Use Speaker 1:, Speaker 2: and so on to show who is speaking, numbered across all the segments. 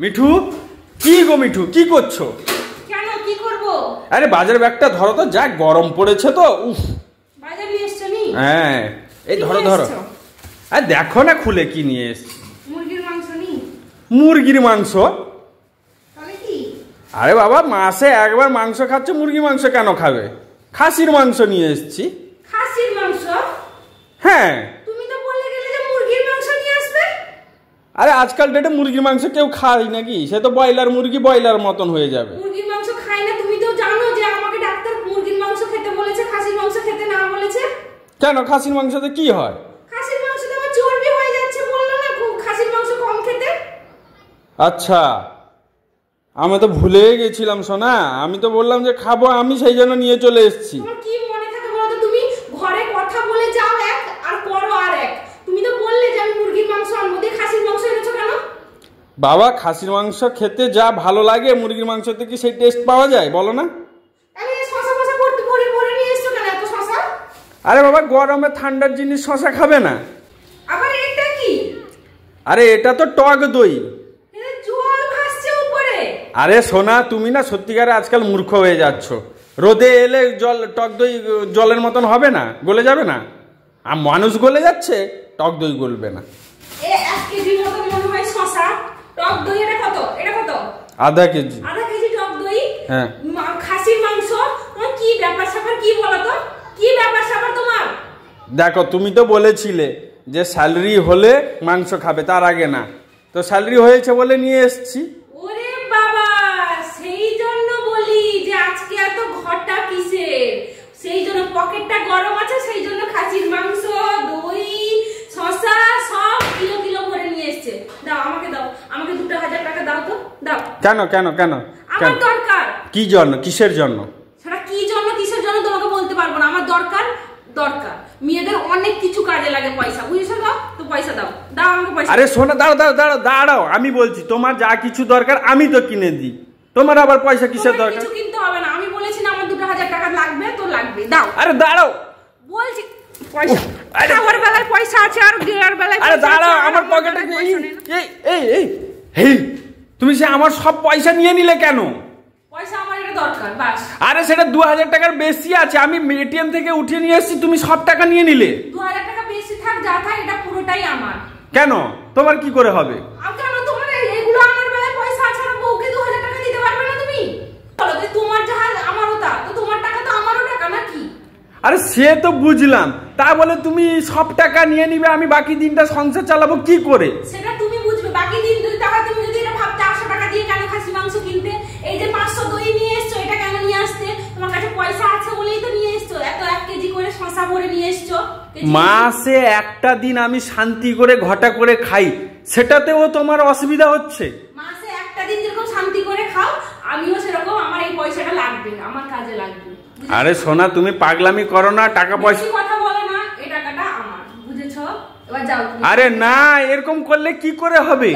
Speaker 1: মিঠু, কি গো মিঠু, কি করছো?
Speaker 2: কেন, কি করব?
Speaker 1: আরে বাজার ব্যাগটা ধরো তো, যা গরম পড়েছে তো। উফ,
Speaker 2: বাজার নিয়ে এসছো নি?
Speaker 1: হ্যাঁ, এই ধরো ধরো। আর দেখো না খুলে কি নিয়ে এসছি।
Speaker 2: মুরগির মাংস নি?
Speaker 1: মুরগির মাংস?
Speaker 2: তাহলে কি?
Speaker 1: আরে বাবা, মাসে একবার মাংস খাচ্ছে, মুরগি মাংস কেন খাবে? খাসির মাংস নিয়ে এসছি।
Speaker 2: খাসির মাংস?
Speaker 1: হ্যাঁ।
Speaker 2: তুমি তো বলে গেলে যে মুরগির মাংস নিয়ে আসবে।
Speaker 1: আরে আজকাল ডেটে মুরগির মাংস কেউ খায় নাকি? সে তো ব্রয়লার মুরগি ব্রয়লার মতন হয়ে যাবে।
Speaker 2: মুরগির মাংস খাই না, তুমি তো জানো যে আমাকে ডাক্তার মুরগির মাংস খেতে বলেছে, খাসির মাংস খেতে না বলেছে।
Speaker 1: কেন, খাসির মাংসতে কি হয়?
Speaker 2: খাসির মাংসতে আমার চর্বি হয়ে যাচ্ছে, বললো না খাসির মাংস কম খেতে।
Speaker 1: আচ্ছা, আমি তো ভুলে গেছিলাম সোনা। আমি তো বললাম যে খাবো আমি, সেই জন্য নিয়ে চলে এসেছি।
Speaker 2: তোমার কি মনে থাকে বলো তো? তুমি ঘরে কথা বলে যাও এক আর করো আর এক। তুমি তো বললে যে আমি মুরগির মাংস আনবো, দিয়ে খাসির মাংস এনেছো কেন?
Speaker 1: বাবা, খাসির মাংস খেতে যা ভালো লাগে মুরগির মাংসতে কি সেই টেস্ট পাওয়া যায় বলো না?
Speaker 2: তাহলে শসা ফসা করতে ভরে ভরে নিয়ে এসছো কেন এত শসা?
Speaker 1: আরে বাবা, গরমে ঠান্ডার জিনিস শসা খাবে না।
Speaker 2: আবার এটা কি?
Speaker 1: আরে এটা তো টক দই।
Speaker 2: এটা জল ভাসছে উপরে।
Speaker 1: আরে সোনা, তুমি না সত্যিকারে আজকাল মূর্খ হয়ে যাচ্ছ। রোদে এলে জল, টক দই জলের মতন হবে না, গলে যাবে না। আর মানুষ গলে যাচ্ছে, টক দই গলবে না।
Speaker 2: এ 1 কেজি মতো মনে হয় শসা। টক দই এটা কত? এটা কত?
Speaker 1: আধা কেজি।
Speaker 2: আধা কেজি টক দই?
Speaker 1: হ্যাঁ।
Speaker 2: খাসির মাংস? তোমার কি ব্যাপার স্যাপার কি বলো তো? কি ব্যাপার স্যাপার তোমার?
Speaker 1: দেখো, তুমি তো বলেছিলে যে স্যালারি হলে মাংস খাবে, তার আগে না। তো স্যালারি হয়েছে বলে নিয়ে এসেছি।
Speaker 2: ওরে বাবা, সেই জন্য বলি যে আজকে এত ঘটা কিসের? সেই জন্য পকেটটা গরম আছে, সেই জন্য খাসির মাংস, দই, শসা সব কিলো কিলো করে নিয়ে এসেছে। দাও, আমাকে দাও, আমাকে 2000 টাকা দাও তো, দাও।
Speaker 1: কেন কেন কেন?
Speaker 2: আমার দরকার।
Speaker 1: কি জন্য, কিসের জন্য?
Speaker 2: সেটা কি জন্য কিসের জন্য তোমাকে বলতে পারবো না। আমার দরকার, দরকার। মেয়েদের অনেক কিছু কাজে লাগে পয়সা, বুঝেছো? দাও তো, পয়সা দাও, দাও আমাকে পয়সা।
Speaker 1: আরে শোনো, দাঁড়াও দাঁড়াও দাঁড়াও দাঁড়াও, আমি বলছি তোমার যা কিছু দরকার আমি তো কিনে দিই, তোমার আবার পয়সা কিসের দরকার?
Speaker 2: কিছু কিনতে হবে না, আমি বলেছি না আমার 2000 টাকা লাগবে, তো লাগবে, দাও।
Speaker 1: আরে দাঁড়াও
Speaker 2: বলছি পয়সা, খাওয়ার বেলায় পয়সা আছে আর দেওয়ার বেলায়
Speaker 1: আরে দাঁড়াও, আমার পকেটে এই এই এই এই, তুমি সে আমার সব পয়সা নিয়ে নিলে কেন?
Speaker 2: পয়সা আমার এটা দরকার, বাস।
Speaker 1: আরে সেটা 2000 টাকার বেশি আছে, আমি এটিএম থেকে উঠিয়ে নিয়ে এসেছি, তুমি সব টাকা নিয়ে নিলে।
Speaker 2: 2000 টাকা বেশি থাক যা থাক, এটা পুরোটাই আমার।
Speaker 1: কেন, তোমার কি করে হবে?
Speaker 2: কেন তোমার এগুলো আনার বেলায় পয়সা আছে না? বউকে 2000 টাকা দিতে পারবে না তুমি? বলো যে তোমার যাহা আমারও তা, তো তোমার টাকা তো আমারও টাকা নাকি?
Speaker 1: আরে সে তো বুঝলাম, তা বলে তুমি সব টাকা নিয়ে নিবে, আমি বাকি দিনটা সংসার চালাবো কি করে?
Speaker 2: সেটা তুমি বুঝবে। বাকি দিন যদি টাকা, তুমি যদি এটা ভাবতে 800 টাকা দিয়ে কেন খাসি মাংস কিনতে, এই যে 500 দই নিয়ে এসছো, এটা কেন নিয়ে আসতে? তোমার কাছে পয়সা আছে বলেই তো নিয়ে এসছো। এত 1 কেজি করে শসা ভরে নিয়ে এসছো।
Speaker 1: মাসে একটা দিন আমি শান্তি করে ঘটা করে খাই, সেটাতেও তোমার অসুবিধা হচ্ছে?
Speaker 2: মাসে একটা দিন যেরকম শান্তি করে খাও, আমিও সেরকম, আমার এই পয়সাটা লাগবে, আমার কাজে লাগবে।
Speaker 1: আরে সোনা, তুমি পাগলামি করো না, টাকা পয়সা
Speaker 2: কথা বলো না, এই টাকাটা আমার, বুঝেছো? এবার যাও তুমি।
Speaker 1: আরে না, এরকম করলে কি করে হবে?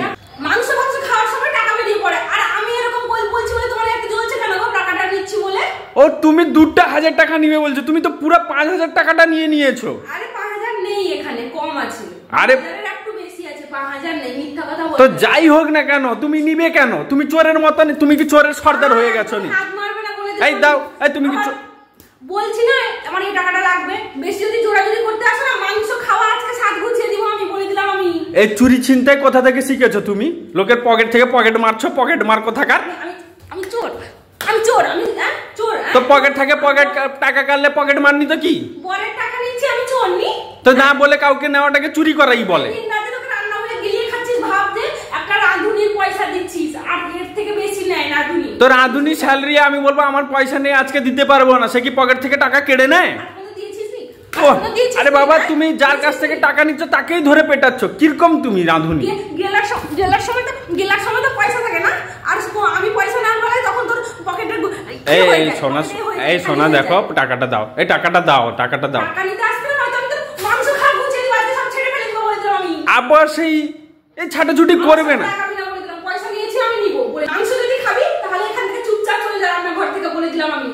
Speaker 2: মাংস মাংস খাওয়ার সময় টাকা বেরিয়ে পড়ে, আর আমি এরকম বলছি বলে তোমার এত জ্বলছে কেন গো? টাকাটা নিচ্ছি বলে।
Speaker 1: ও, তুমি 2000 টাকা নিবে বলছো, তুমি তো পুরো 5000 টাকাটা নিয়ে নিয়েছো।
Speaker 2: আরে 5000 নেই, এখানে কম আছে।
Speaker 1: আরে
Speaker 2: একটু বেশি আছে, 5000 নেই, মিথ্যা কথা বলছো।
Speaker 1: তো যাই হোক না কেন, তুমি নিবে কেন? তুমি চোরের মতন, তুমি কি চোরের সর্দার হয়ে গেছো নি?
Speaker 2: হাত মারবে না বলে
Speaker 1: এই দাও, এই তুমি কি
Speaker 2: বলছি না, আমার এই টাকাটা লাগবে। বেশি যদি জোরাজুরি করতে আসো না, মাংস খাওয়া আজকে সাত গুছিয়ে দিব আমি, বলে দিলাম আমি।
Speaker 1: এই চুরি ছিনতাই কোথা থেকে শিখেছো তুমি? লোকের পকেট থেকে পকেট মারছো, পকেট মার কোথাকার?
Speaker 2: আমি চোর, আমি চোর, আমি চোর।
Speaker 1: তো পকেট থেকে পকেট টাকা কাটলে পকেট মারনি তো কি?
Speaker 2: বরের টাকা নিচ্ছি, আমি চোর নি?
Speaker 1: তো না বলে কাউকে নেওয়াটাকে চুরি করাই বলে।
Speaker 2: রান্না বলে গিলিয়ে খাচ্ছিস, ভাব যে একটা রাঁধুনির পয়সা দিচ্ছিস, আর এর থেকে বেশি নেয় রাঁধুনি।
Speaker 1: তো রাঁধুনি স্যালারি আমি বলবো আমার পয়সা নেই, আজকে দিতে পারবো না, সে কি পকেট থেকে টাকা কেড়ে নেয়? আরে বাবা, তুমি যার কাছ থেকে টাকা নিচ্ছ তাকেই ধরে পেটাচ্ছ, কিরকম তুমি রাঁধুনি?
Speaker 2: গেলার সময় তো পয়সা থাকে না, আর আমি পয়সা নেওয়ার বেলায় তখন তোর পকেটে।
Speaker 1: এই সোনা, এই সোনা দেখো, টাকাটা দাও, এই টাকাটা দাও, টাকাটা দাও।
Speaker 2: টাকা নিতে আসবে না, আমি তো মাংস খাওয়া গুছিয়ে দিব, আজকে সব ছেড়ে ফেলে দিব বলে দিলাম আমি।
Speaker 1: আবার সেই এই ছাটাছুটি করবে না।
Speaker 2: পয়সা নিয়েছি আমি নিব বলে। মাংস যদি খাবি তাহলে এখান থেকে চুপচাপ চলে যা, রান্না ঘর থেকে বলে দিলাম আমি।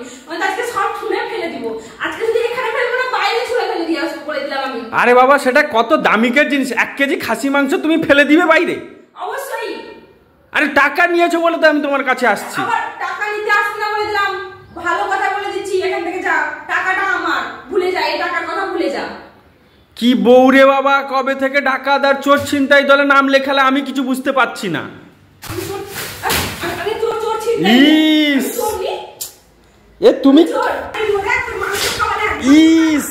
Speaker 2: আজকে সব ছুঁড়ে ফেলে দিব, আজকে যদি এখানে ফেলবো না, বাইরে ছুঁড়ে ফেলে দিয়ে আসবো বলে দিলাম আমি।
Speaker 1: আরে বাবা, সেটা কত দামিকের জিনিস, 1 কেজি খাসি মাংস তুমি ফেলে দিবে বাইরে?
Speaker 2: অবশ্যই।
Speaker 1: আরে টাকা নিয়েছো বলে তো আমি তোমার কাছে আসছি।
Speaker 2: আবার টাকা নিতে আসবো না বলে দিলাম, ভালো কথা বলে দিচ্ছি, এখান থেকে যা, টাকাটা আমার, ভুলে যা, এই টাকার কথা ভুলে যা।
Speaker 1: কি বউরে বাবা, কবে থেকে ডাকাত আর চোর ছিনতাই দলে নাম লেখালে আমি কিছু বুঝতে পারছি না। ইস এ তুমি ইস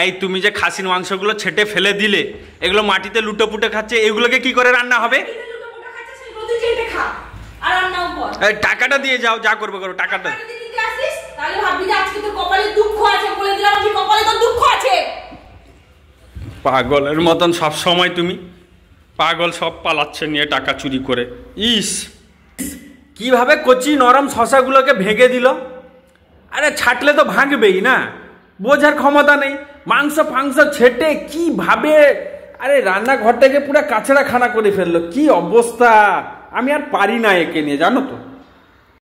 Speaker 1: এই তুমি যে খাসির মাংসগুলো ছেটে ফেলে দিলে, এগুলো মাটিতে লুটো পুটে খাচ্ছে, এগুলোকে কি করে রান্না হবে? টাকাটা দিয়ে যাও, যা করবে করো, টাকাটা। পাগলের মতন সব সময় তুমি, পাগল সব পালাচ্ছে নিয়ে টাকা চুরি করে। ইস কিভাবে কচি নরম শশাগুলোকে ভেঙে দিল। আরে ছাটলে তো ভাঙবেই না, বোঝার ক্ষমতা নেই। মাংস ফাংস ছেটে কিভাবে, আরে রান্নাঘরটাকে পুরো কাছড়া খানা করে ফেললো। কি অবস্থা, আমি আর পারি না একে নিয়ে, জানো তো।